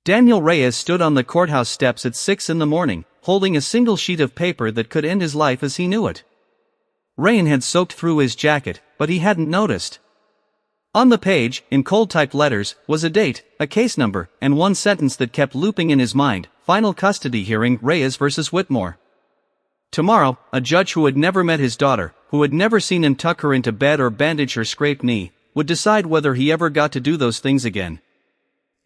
Daniel Reyes stood on the courthouse steps at 6 in the morning, holding a single sheet of paper that could end his life as he knew it. Rain had soaked through his jacket, but he hadn't noticed. On the page, in cold-typed letters, was a date, a case number, and one sentence that kept looping in his mind: final custody hearing, Reyes versus Whitmore. Tomorrow, a judge who had never met his daughter, who had never seen him tuck her into bed or bandage her scraped knee, would decide whether he ever got to do those things again.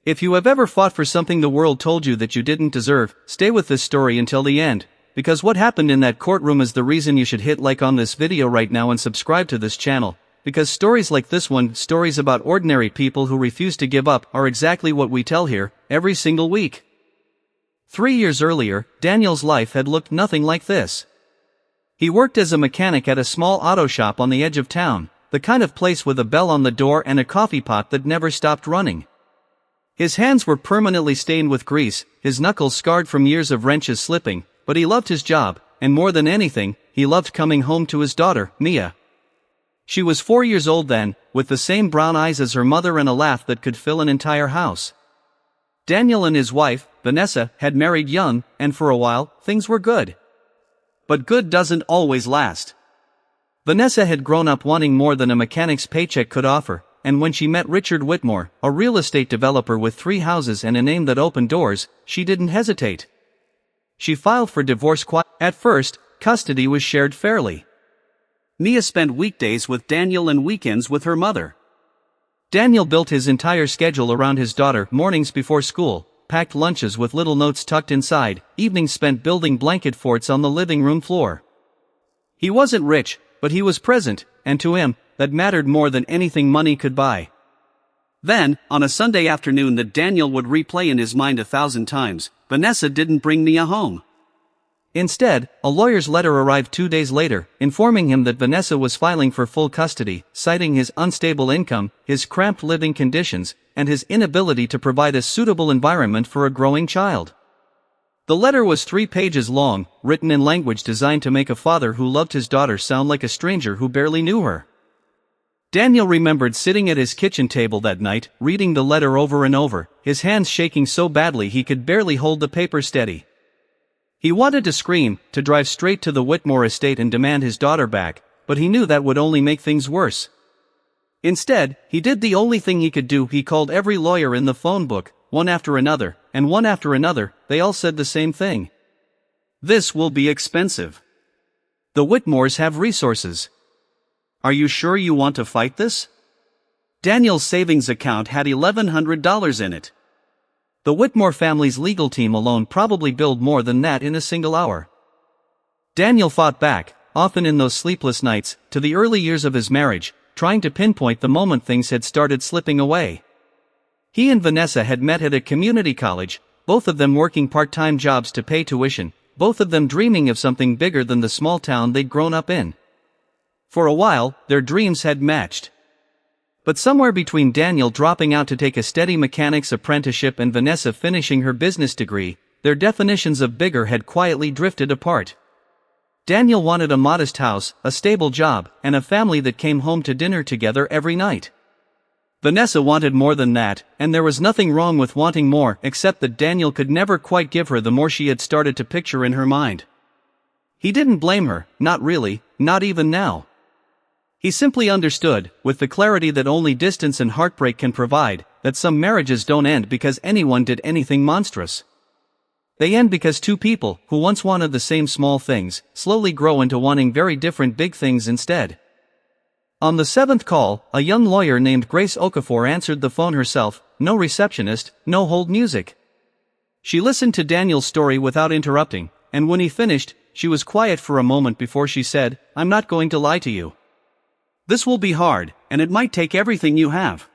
If you have ever fought for something the world told you that you didn't deserve, stay with this story until the end, because what happened in that courtroom is the reason you should hit like on this video right now and subscribe to this channel, because stories like this one, stories about ordinary people who refuse to give up, are exactly what we tell here, every single week. 3 years earlier, Daniel's life had looked nothing like this. He worked as a mechanic at a small auto shop on the edge of town, the kind of place with a bell on the door and a coffee pot that never stopped running. His hands were permanently stained with grease, his knuckles scarred from years of wrenches slipping, but he loved his job, and more than anything, he loved coming home to his daughter, Mia. She was 4 years old then, with the same brown eyes as her mother and a laugh that could fill an entire house. Daniel and his wife, Vanessa, had married young, and for a while, things were good. But good doesn't always last. Vanessa had grown up wanting more than a mechanic's paycheck could offer, and when she met Richard Whitmore, a real estate developer with 3 houses and a name that opened doors, she didn't hesitate. She filed for divorce At first, custody was shared fairly. Mia spent weekdays with Daniel and weekends with her mother. Daniel built his entire schedule around his daughter: mornings before school, packed lunches with little notes tucked inside, evenings spent building blanket forts on the living room floor. He wasn't rich, but he was present, and to him, that mattered more than anything money could buy. Then, on a Sunday afternoon that Daniel would replay in his mind 1,000 times, Vanessa didn't bring Mia home. Instead, a lawyer's letter arrived 2 days later, informing him that Vanessa was filing for full custody, citing his unstable income, his cramped living conditions, and his inability to provide a suitable environment for a growing child. The letter was 3 pages long, written in language designed to make a father who loved his daughter sound like a stranger who barely knew her. Daniel remembered sitting at his kitchen table that night, reading the letter over and over, his hands shaking so badly he could barely hold the paper steady. He wanted to scream, to drive straight to the Whitmore estate and demand his daughter back, but he knew that would only make things worse. Instead, he did the only thing he could do: he called every lawyer in the phone book, one after another, and one after another. They all said the same thing. This will be expensive. The Whitmores have resources. Are you sure you want to fight this? Daniel's savings account had $1,100 in it. The Whitmore family's legal team alone probably billed more than that in a single hour. Daniel fought back, often in those sleepless nights, to the early years of his marriage, trying to pinpoint the moment things had started slipping away. He and Vanessa had met at a community college, both of them working part-time jobs to pay tuition, both of them dreaming of something bigger than the small town they'd grown up in. For a while, their dreams had matched. But somewhere between Daniel dropping out to take a steady mechanic's apprenticeship and Vanessa finishing her business degree, their definitions of bigger had quietly drifted apart. Daniel wanted a modest house, a stable job, and a family that came home to dinner together every night. Vanessa wanted more than that, and there was nothing wrong with wanting more, except that Daniel could never quite give her the more she had started to picture in her mind. He didn't blame her, not really, not even now. He simply understood, with the clarity that only distance and heartbreak can provide, that some marriages don't end because anyone did anything monstrous. They end because 2 people, who once wanted the same small things, slowly grow into wanting very different big things instead. On the 7th call, a young lawyer named Grace Okafor answered the phone herself, no receptionist, no hold music. She listened to Daniel's story without interrupting, and when he finished, she was quiet for a moment before she said, "I'm not going to lie to you. This will be hard, and it might take everything you have.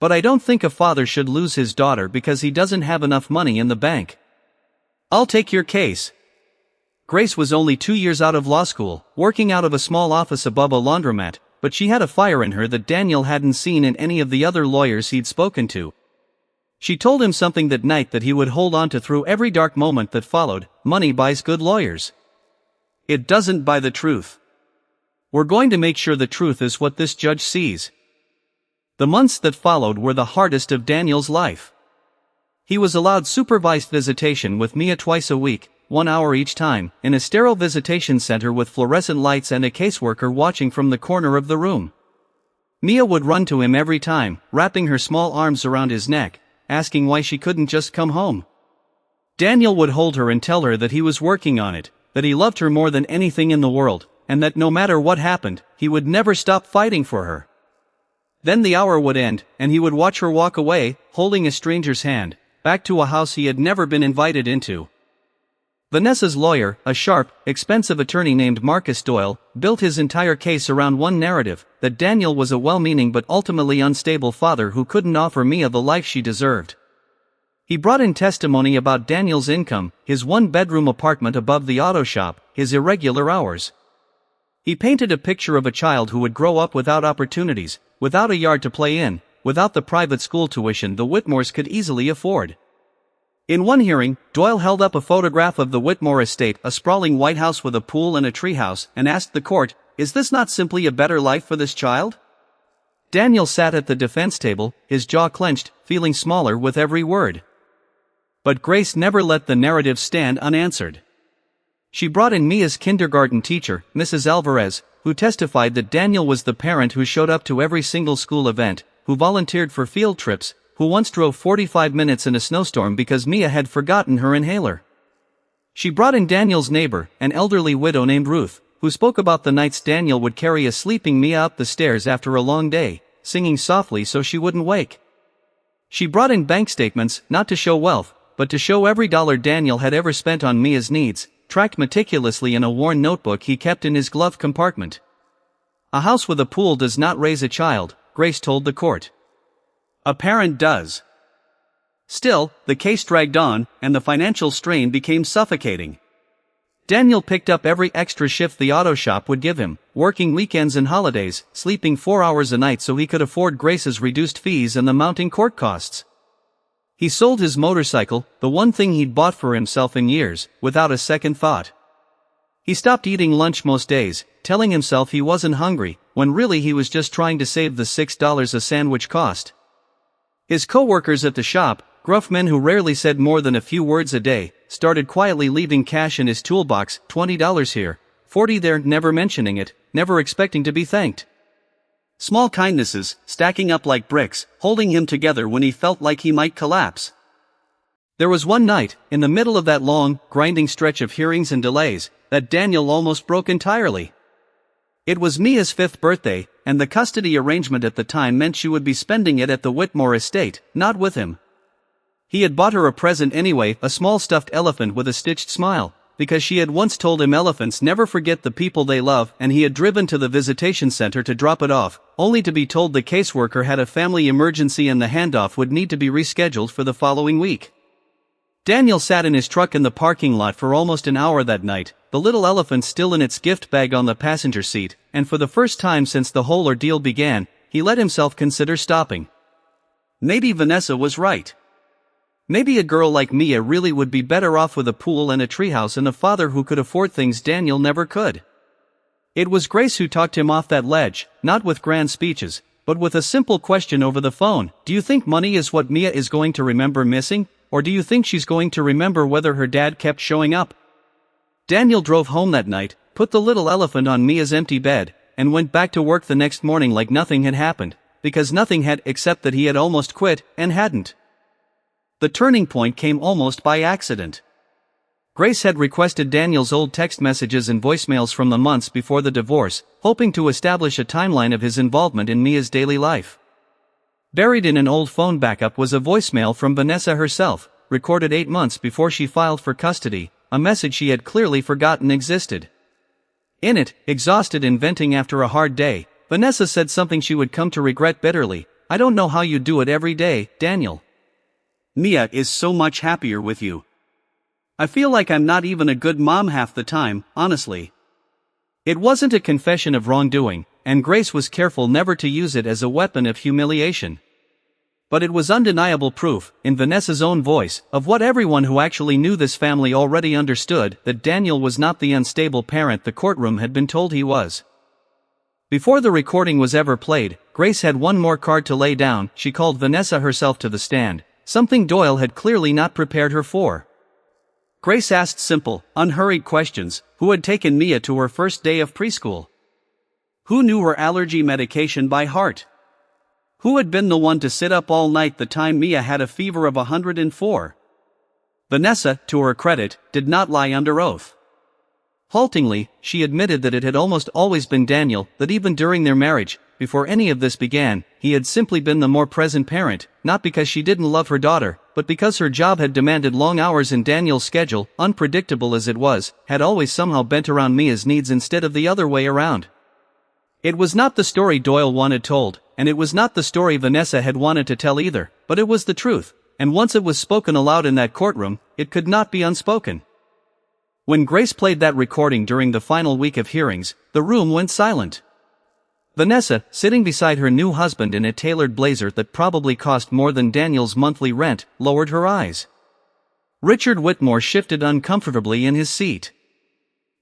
But I don't think a father should lose his daughter because he doesn't have enough money in the bank. I'll take your case." Grace was only 2 years out of law school, working out of a small office above a laundromat, but she had a fire in her that Daniel hadn't seen in any of the other lawyers he'd spoken to. She told him something that night that he would hold on to through every dark moment that followed: money buys good lawyers. It doesn't buy the truth. We're going to make sure the truth is what this judge sees. The months that followed were the hardest of Daniel's life. He was allowed supervised visitation with Mia twice a week, 1 hour each time, in a sterile visitation center with fluorescent lights and a caseworker watching from the corner of the room. Mia would run to him every time, wrapping her small arms around his neck, asking why she couldn't just come home. Daniel would hold her and tell her that he was working on it, that he loved her more than anything in the world, and that no matter what happened, he would never stop fighting for her. Then the hour would end, and he would watch her walk away, holding a stranger's hand, back to a house he had never been invited into. Vanessa's lawyer, a sharp, expensive attorney named Marcus Doyle, built his entire case around one narrative, that Daniel was a well-meaning but ultimately unstable father who couldn't offer Mia the life she deserved. He brought in testimony about Daniel's income, his one-bedroom apartment above the auto shop, his irregular hours. He painted a picture of a child who would grow up without opportunities, without a yard to play in, without the private school tuition the Whitmores could easily afford. In one hearing, Doyle held up a photograph of the Whitmore estate, a sprawling white house with a pool and a treehouse, and asked the court, "Is this not simply a better life for this child?" Daniel sat at the defense table, his jaw clenched, feeling smaller with every word. But Grace never let the narrative stand unanswered. She brought in Mia's kindergarten teacher, Mrs. Alvarez, who testified that Daniel was the parent who showed up to every single school event, who volunteered for field trips, who once drove 45 minutes in a snowstorm because Mia had forgotten her inhaler. She brought in Daniel's neighbor, an elderly widow named Ruth, who spoke about the nights Daniel would carry a sleeping Mia up the stairs after a long day, singing softly so she wouldn't wake. She brought in bank statements, not to show wealth, but to show every dollar Daniel had ever spent on Mia's needs, tracked meticulously in a worn notebook he kept in his glove compartment. A house with a pool does not raise a child, Grace told the court. A parent does. Still, the case dragged on, and the financial strain became suffocating. Daniel picked up every extra shift the auto shop would give him, working weekends and holidays, sleeping 4 hours a night so he could afford Grace's reduced fees and the mounting court costs. He sold his motorcycle, the one thing he'd bought for himself in years, without a second thought. He stopped eating lunch most days, telling himself he wasn't hungry, when really he was just trying to save the $6 a sandwich cost. His co-workers at the shop, gruff men who rarely said more than a few words a day, started quietly leaving cash in his toolbox, $20 here, $40 there, never mentioning it, never expecting to be thanked. Small kindnesses, stacking up like bricks, holding him together when he felt like he might collapse. There was one night, in the middle of that long, grinding stretch of hearings and delays, that Daniel almost broke entirely. It was Mia's 5th birthday, and the custody arrangement at the time meant she would be spending it at the Whitmore estate, not with him. He had bought her a present anyway, a small stuffed elephant with a stitched smile, because she had once told him elephants never forget the people they love, and he had driven to the visitation center to drop it off, only to be told the caseworker had a family emergency and the handoff would need to be rescheduled for the following week. Daniel sat in his truck in the parking lot for almost an hour that night, the little elephant still in its gift bag on the passenger seat, and for the first time since the whole ordeal began, he let himself consider stopping. Maybe Vanessa was right. Maybe a girl like Mia really would be better off with a pool and a treehouse and a father who could afford things Daniel never could. It was Grace who talked him off that ledge, not with grand speeches, but with a simple question over the phone. Do you think money is what Mia is going to remember missing, or do you think she's going to remember whether her dad kept showing up? Daniel drove home that night, put the little elephant on Mia's empty bed, and went back to work the next morning like nothing had happened, because nothing had except that he had almost quit, and hadn't. The turning point came almost by accident. Grace had requested Daniel's old text messages and voicemails from the months before the divorce, hoping to establish a timeline of his involvement in Mia's daily life. Buried in an old phone backup was a voicemail from Vanessa herself, recorded 8 months before she filed for custody, a message she had clearly forgotten existed. In it, exhausted and venting after a hard day, Vanessa said something she would come to regret bitterly. "I don't know how you do it every day, Daniel. Mia is so much happier with you. I feel like I'm not even a good mom half the time, honestly." It wasn't a confession of wrongdoing, and Grace was careful never to use it as a weapon of humiliation. But it was undeniable proof, in Vanessa's own voice, of what everyone who actually knew this family already understood, that Daniel was not the unstable parent the courtroom had been told he was. Before the recording was ever played, Grace had one more card to lay down. She called Vanessa herself to the stand, something Doyle had clearly not prepared her for. Grace asked simple, unhurried questions. Who had taken Mia to her first day of preschool? Who knew her allergy medication by heart? Who had been the one to sit up all night the time Mia had a fever of 104? Vanessa, to her credit, did not lie under oath. Haltingly, she admitted that it had almost always been Daniel, that even during their marriage, before any of this began, he had simply been the more present parent, not because she didn't love her daughter, but because her job had demanded long hours and Daniel's schedule, unpredictable as it was, had always somehow bent around Mia's needs instead of the other way around. It was not the story Doyle wanted told, and it was not the story Vanessa had wanted to tell either, but it was the truth, and once it was spoken aloud in that courtroom, it could not be unspoken. When Grace played that recording during the final week of hearings, the room went silent. Vanessa, sitting beside her new husband in a tailored blazer that probably cost more than Daniel's monthly rent, lowered her eyes. Richard Whitmore shifted uncomfortably in his seat.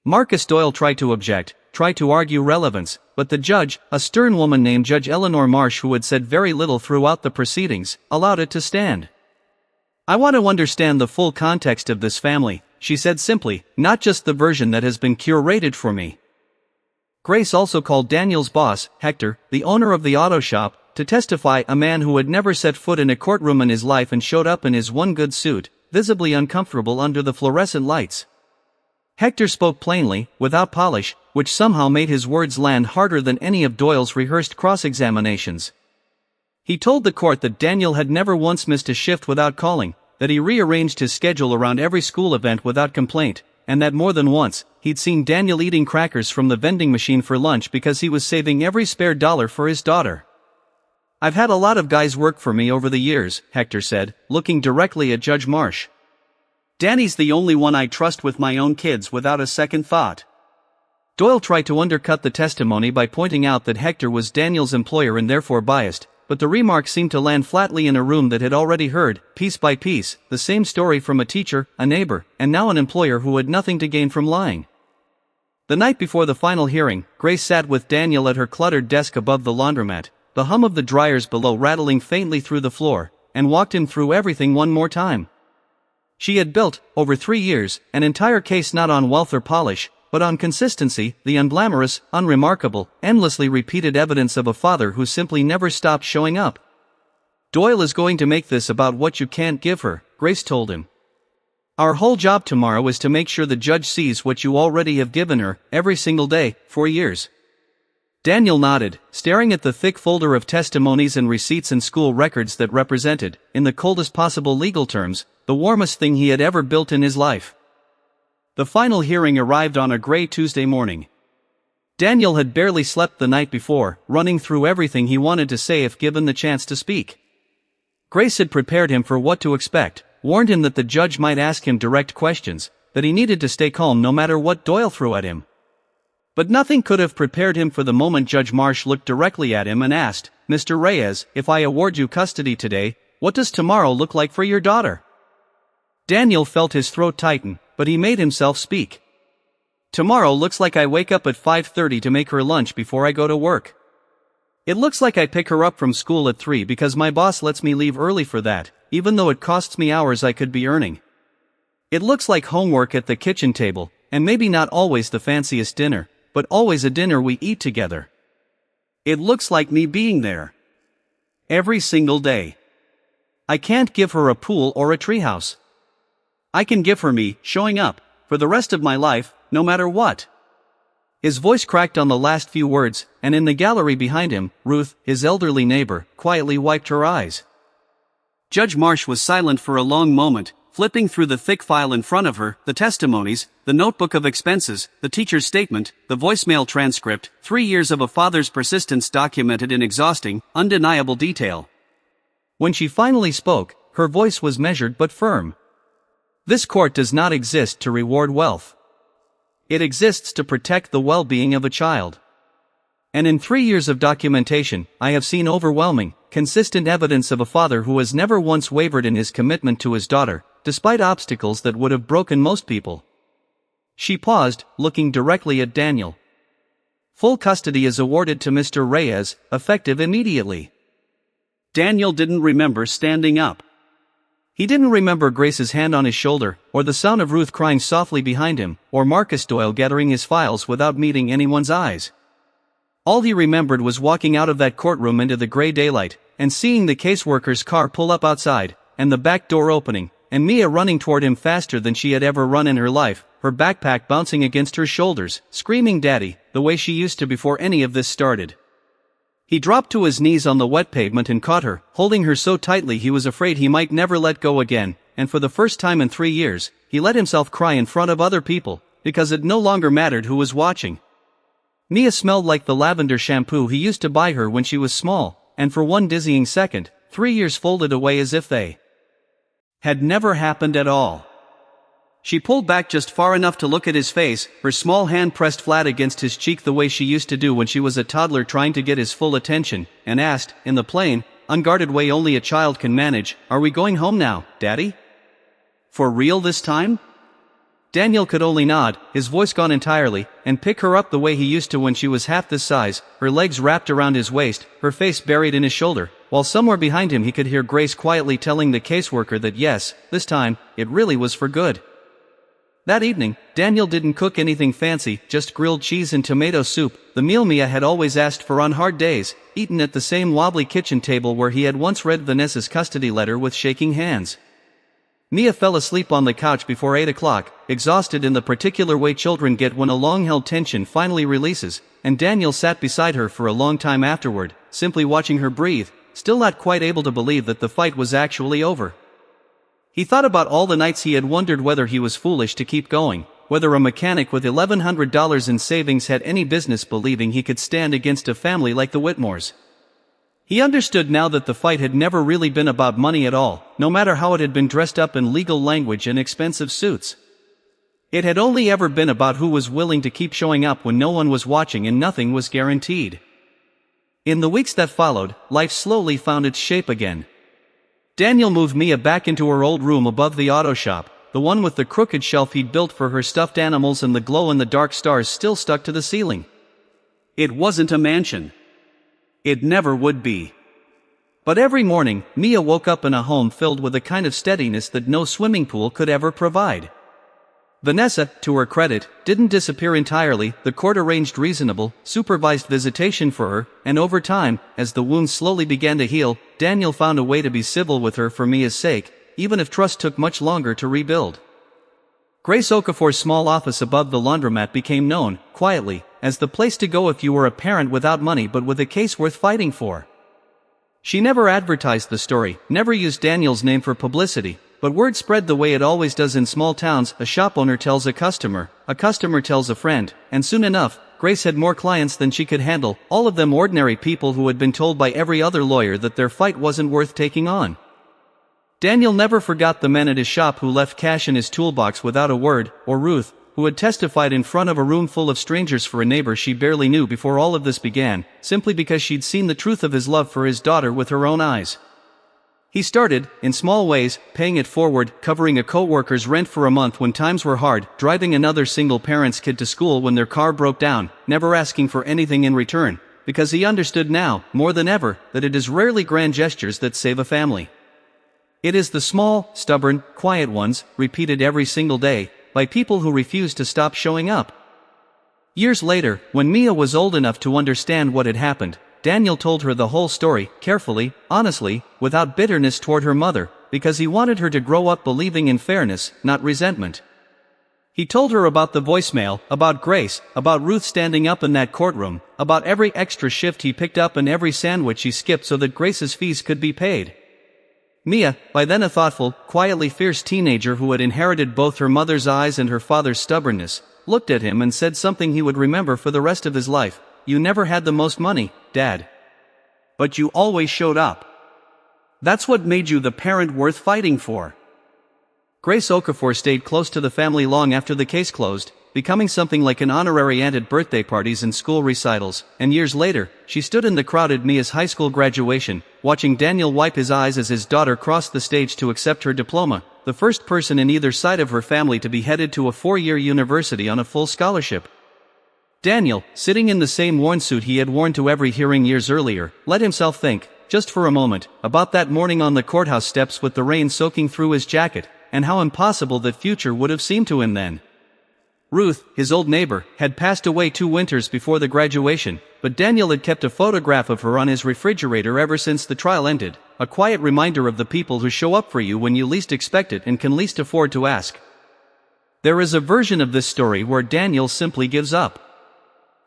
Marcus Doyle tried to object, tried to argue relevance, but the judge, a stern woman named Judge Eleanor Marsh who had said very little throughout the proceedings, allowed it to stand. "I want to understand the full context of this family," she said simply, "not just the version that has been curated for me." Grace also called Daniel's boss, Hector, the owner of the auto shop, to testify, a man who had never set foot in a courtroom in his life and showed up in his one good suit, visibly uncomfortable under the fluorescent lights. Hector spoke plainly, without polish, which somehow made his words land harder than any of Doyle's rehearsed cross-examinations. He told the court that Daniel had never once missed a shift without calling, that he rearranged his schedule around every school event without complaint, and that more than once, he'd seen Daniel eating crackers from the vending machine for lunch because he was saving every spare dollar for his daughter. "I've had a lot of guys work for me over the years," Hector said, looking directly at Judge Marsh. "Danny's the only one I trust with my own kids without a second thought." Doyle tried to undercut the testimony by pointing out that Hector was Daniel's employer and therefore biased, but the remark seemed to land flatly in a room that had already heard, piece by piece, the same story from a teacher, a neighbor, and now an employer who had nothing to gain from lying. The night before the final hearing, Grace sat with Daniel at her cluttered desk above the laundromat, the hum of the dryers below rattling faintly through the floor, and walked him through everything one more time. She had built, over 3 years, an entire case not on wealth or polish, but on consistency, the unglamorous, unremarkable, endlessly repeated evidence of a father who simply never stopped showing up. "Doyle is going to make this about what you can't give her," Grace told him. "Our whole job tomorrow is to make sure the judge sees what you already have given her, every single day, for years." Daniel nodded, staring at the thick folder of testimonies and receipts and school records that represented, in the coldest possible legal terms, the warmest thing he had ever built in his life. The final hearing arrived on a gray Tuesday morning. Daniel had barely slept the night before, running through everything he wanted to say if given the chance to speak. Grace had prepared him for what to expect, warned him that the judge might ask him direct questions, that he needed to stay calm no matter what Doyle threw at him. But nothing could have prepared him for the moment Judge Marsh looked directly at him and asked, "Mr. Reyes, if I award you custody today, what does tomorrow look like for your daughter?" Daniel felt his throat tighten, but he made himself speak. "Tomorrow looks like I wake up at 5:30 to make her lunch before I go to work. It looks like I pick her up from school at 3 because my boss lets me leave early for that, even though it costs me hours I could be earning. It looks like homework at the kitchen table, and maybe not always the fanciest dinner, but always a dinner we eat together. It looks like me being there. Every single day. I can't give her a pool or a treehouse. I can give her me, showing up, for the rest of my life, no matter what." His voice cracked on the last few words, and in the gallery behind him, Ruth, his elderly neighbor, quietly wiped her eyes. Judge Marsh was silent for a long moment, flipping through the thick file in front of her, the testimonies, the notebook of expenses, the teacher's statement, the voicemail transcript, 3 years of a father's persistence documented in exhausting, undeniable detail. When she finally spoke, her voice was measured but firm. "This court does not exist to reward wealth. It exists to protect the well-being of a child. And in 3 years of documentation, I have seen overwhelming, consistent evidence of a father who has never once wavered in his commitment to his daughter, despite obstacles that would have broken most people." She paused, looking directly at Daniel. "Full custody is awarded to Mr. Reyes, effective immediately." Daniel didn't remember standing up. He didn't remember Grace's hand on his shoulder, or the sound of Ruth crying softly behind him, or Marcus Doyle gathering his files without meeting anyone's eyes. All he remembered was walking out of that courtroom into the gray daylight, and seeing the caseworker's car pull up outside, and the back door opening, and Mia running toward him faster than she had ever run in her life, her backpack bouncing against her shoulders, screaming "Daddy," the way she used to before any of this started. He dropped to his knees on the wet pavement and caught her, holding her so tightly he was afraid he might never let go again, and for the first time in 3 years, he let himself cry in front of other people, because it no longer mattered who was watching. Mia smelled like the lavender shampoo he used to buy her when she was small, and for one dizzying second, 3 years folded away as if they had never happened at all. She pulled back just far enough to look at his face, her small hand pressed flat against his cheek the way she used to do when she was a toddler trying to get his full attention, and asked, in the plain, unguarded way only a child can manage, "Are we going home now, Daddy? For real this time?" Daniel could only nod, his voice gone entirely, and pick her up the way he used to when she was half this size, her legs wrapped around his waist, her face buried in his shoulder, while somewhere behind him he could hear Grace quietly telling the caseworker that yes, this time, it really was for good. That evening, Daniel didn't cook anything fancy, just grilled cheese and tomato soup, the meal Mia had always asked for on hard days, eaten at the same wobbly kitchen table where he had once read Vanessa's custody letter with shaking hands. Mia fell asleep on the couch before 8 o'clock, exhausted in the particular way children get when a long-held tension finally releases, and Daniel sat beside her for a long time afterward, simply watching her breathe, still not quite able to believe that the fight was actually over. He thought about all the nights he had wondered whether he was foolish to keep going, whether a mechanic with $1,100 in savings had any business believing he could stand against a family like the Whitmores. He understood now that the fight had never really been about money at all, no matter how it had been dressed up in legal language and expensive suits. It had only ever been about who was willing to keep showing up when no one was watching and nothing was guaranteed. In the weeks that followed, life slowly found its shape again. Daniel moved Mia back into her old room above the auto shop, the one with the crooked shelf he'd built for her stuffed animals and the glow-in-the-dark stars still stuck to the ceiling. It wasn't a mansion. It never would be. But every morning, Mia woke up in a home filled with a kind of steadiness that no swimming pool could ever provide. Vanessa, to her credit, didn't disappear entirely. The court arranged reasonable, supervised visitation for her, and over time, as the wounds slowly began to heal, Daniel found a way to be civil with her for Mia's sake, even if trust took much longer to rebuild. Grace Okafor's small office above the laundromat became known, quietly, as the place to go if you were a parent without money but with a case worth fighting for. She never advertised the story, never used Daniel's name for publicity, but word spread the way it always does in small towns. A shop owner tells a customer tells a friend, and soon enough, Grace had more clients than she could handle, all of them ordinary people who had been told by every other lawyer that their fight wasn't worth taking on. Daniel never forgot the men at his shop who left cash in his toolbox without a word, or Ruth, who had testified in front of a room full of strangers for a neighbor she barely knew before all of this began, simply because she'd seen the truth of his love for his daughter with her own eyes. He started, in small ways, paying it forward, covering a co-worker's rent for a month when times were hard, driving another single-parent's kid to school when their car broke down, never asking for anything in return, because he understood now, more than ever, that it is rarely grand gestures that save a family. It is the small, stubborn, quiet ones, repeated every single day, by people who refuse to stop showing up. Years later, when Mia was old enough to understand what had happened, Daniel told her the whole story, carefully, honestly, without bitterness toward her mother, because he wanted her to grow up believing in fairness, not resentment. He told her about the voicemail, about Grace, about Ruth standing up in that courtroom, about every extra shift he picked up and every sandwich he skipped so that Grace's fees could be paid. Mia, by then a thoughtful, quietly fierce teenager who had inherited both her mother's eyes and her father's stubbornness, looked at him and said something he would remember for the rest of his life. "You never had the most money, Dad. But you always showed up. That's what made you the parent worth fighting for." Grace Okafor stayed close to the family long after the case closed, becoming something like an honorary aunt at birthday parties and school recitals, and years later, she stood in the crowded Mia's high school graduation, watching Daniel wipe his eyes as his daughter crossed the stage to accept her diploma, the first person in either side of her family to be headed to a 4-year university on a full scholarship. Daniel, sitting in the same worn suit he had worn to every hearing years earlier, let himself think, just for a moment, about that morning on the courthouse steps with the rain soaking through his jacket, and how impossible that future would have seemed to him then. Ruth, his old neighbor, had passed away 2 winters before the graduation, but Daniel had kept a photograph of her on his refrigerator ever since the trial ended, a quiet reminder of the people who show up for you when you least expect it and can least afford to ask. There is a version of this story where Daniel simply gives up.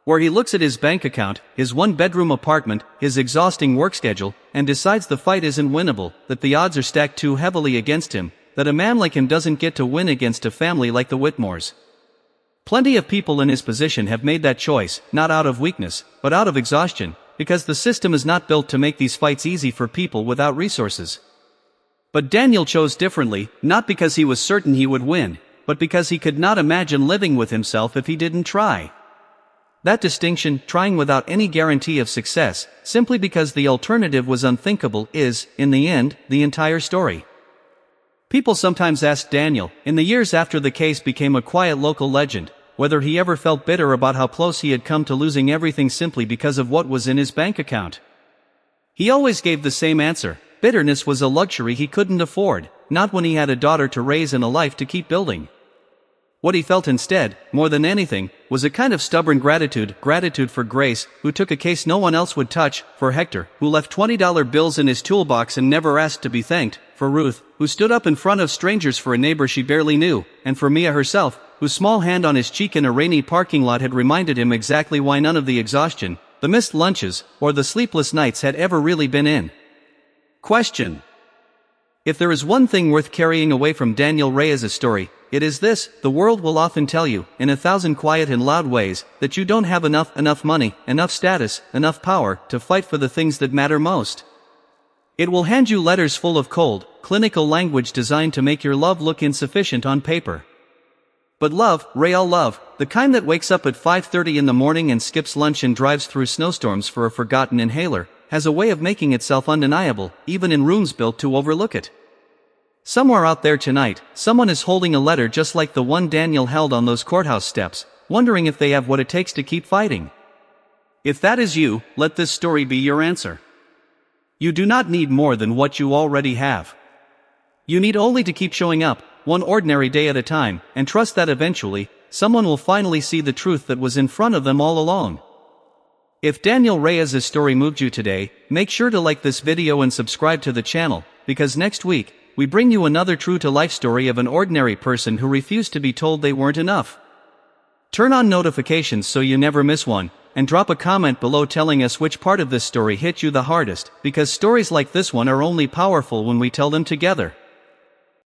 Where he looks at his bank account, his 1-bedroom apartment, his exhausting work schedule, and decides the fight isn't winnable, that the odds are stacked too heavily against him, that a man like him doesn't get to win against a family like the Whitmores. Plenty of people in his position have made that choice, not out of weakness, but out of exhaustion, because the system is not built to make these fights easy for people without resources. But Daniel chose differently, not because he was certain he would win, but because he could not imagine living with himself if he didn't try. That distinction, trying without any guarantee of success, simply because the alternative was unthinkable, is, in the end, the entire story. People sometimes ask Daniel, in the years after the case became a quiet local legend, whether he ever felt bitter about how close he had come to losing everything simply because of what was in his bank account. He always gave the same answer: bitterness was a luxury he couldn't afford, not when he had a daughter to raise and a life to keep building. What he felt instead, more than anything, was a kind of stubborn gratitude for Grace, who took a case no one else would touch, for Hector, who left $20 bills in his toolbox and never asked to be thanked, for Ruth, who stood up in front of strangers for a neighbor she barely knew, and for Mia herself, whose small hand on his cheek in a rainy parking lot had reminded him exactly why none of the exhaustion, the missed lunches, or the sleepless nights had ever really been in question. If there is one thing worth carrying away from Daniel Reyes' story, it is this: the world will often tell you, in 1,000 quiet and loud ways, that you don't have enough money, enough status, enough power, to fight for the things that matter most. It will hand you letters full of cold, clinical language designed to make your love look insufficient on paper. But love, real love, the kind that wakes up at 5:30 in the morning and skips lunch and drives through snowstorms for a forgotten inhaler, has a way of making itself undeniable, even in rooms built to overlook it. Somewhere out there tonight, someone is holding a letter just like the one Daniel held on those courthouse steps, wondering if they have what it takes to keep fighting. If that is you, let this story be your answer. You do not need more than what you already have. You need only to keep showing up, one ordinary day at a time, and trust that eventually, someone will finally see the truth that was in front of them all along. If Daniel Reyes' story moved you today, make sure to like this video and subscribe to the channel, because next week, we bring you another true-to-life story of an ordinary person who refused to be told they weren't enough. Turn on notifications so you never miss one, and drop a comment below telling us which part of this story hit you the hardest, because stories like this one are only powerful when we tell them together.